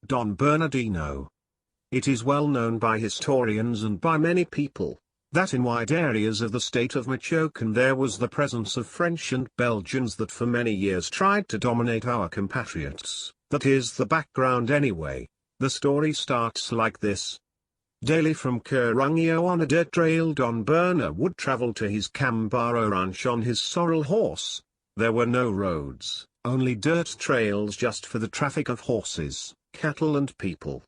Don Bernardino. It is well known by historians and by many people, that in wide areas of the state of Michoacan there was the presence of French and Belgians that for many years tried to dominate our compatriots. That is the background anyway. The story starts like this. Daily from Currungio on a dirt trail Don Berna would travel to his Cambaro ranch on his sorrel horse. There were no roads, only dirt trails just for the traffic of horses, cattle and people.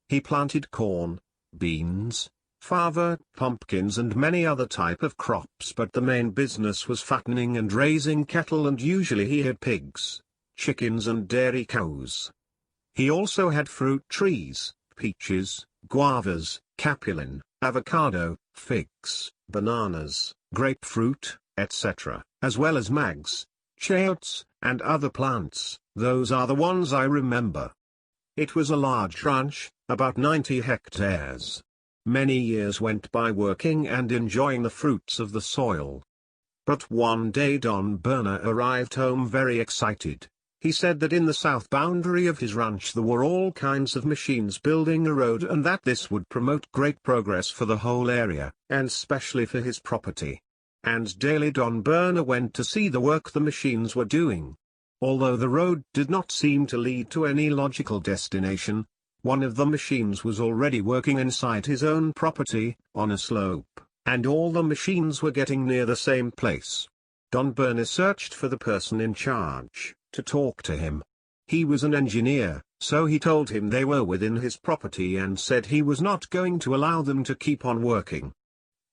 He planted corn, beans, fava, pumpkins and many other type of crops, but the main business was fattening and raising cattle, and usually he had pigs, chickens and dairy cows. He also had fruit trees, peaches, guavas, capulin, avocado, figs, bananas, grapefruit, etc., as well as mags, chayotes, and other plants. Those are the ones I remember. It was a large ranch, about 90 hectares. Many years went by working and enjoying the fruits of the soil. But one day Don Berna arrived home very excited. He said that in the south boundary of his ranch there were all kinds of machines building a road, and that this would promote great progress for the whole area, and specially for his property. And daily Don Berna went to see the work the machines were doing. Although the road did not seem to lead to any logical destination, one of the machines was already working inside his own property, on a slope, and all the machines were getting near the same place. Don Berna searched for the person in charge, to talk to him. He was an engineer, so he told him they were within his property and said he was not going to allow them to keep on working.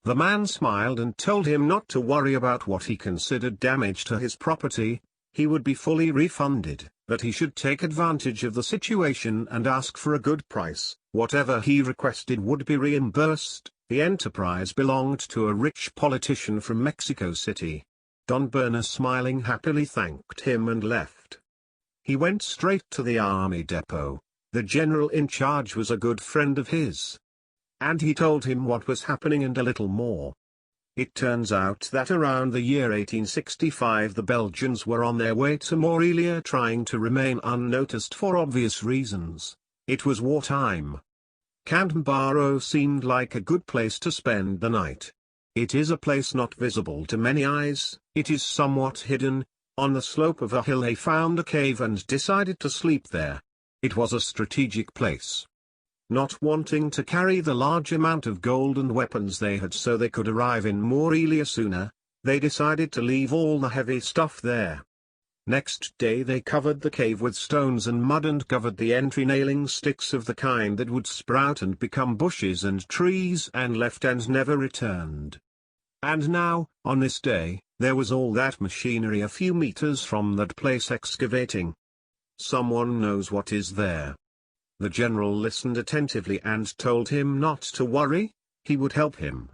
The man smiled and told him not to worry about what he considered damage to his property. He would be fully refunded, that he should take advantage of the situation and ask for a good price. Whatever he requested would be reimbursed. The enterprise belonged to a rich politician from Mexico City. Don Berna smiling happily thanked him and left. He went straight to the army depot. The general in charge was a good friend of his. And he told him what was happening and a little more. It turns out that around the year 1865 the Belgians were on their way to Morelia trying to remain unnoticed for obvious reasons. It was wartime. Cambaro seemed like a good place to spend the night. It is a place not visible to many eyes, it is somewhat hidden. On the slope of a hill they found a cave and decided to sleep there. It was a strategic place. Not wanting to carry the large amount of gold and weapons they had so they could arrive in Morelia sooner, they decided to leave all the heavy stuff there. Next day they covered the cave with stones and mud and covered the entry nailing sticks of the kind that would sprout and become bushes and trees, and left and never returned. And now, on this day, there was all that machinery a few meters from that place excavating. Someone knows what is there. The general listened attentively and told him not to worry, he would help him.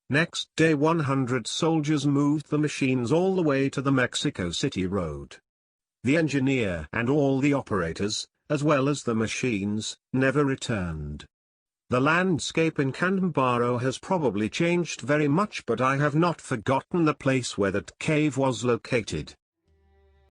Next day 100 soldiers moved the machines all the way to the Mexico City road. The engineer and all the operators, as well as the machines, never returned. The landscape in Cambaro has probably changed very much, but I have not forgotten the place where that cave was located.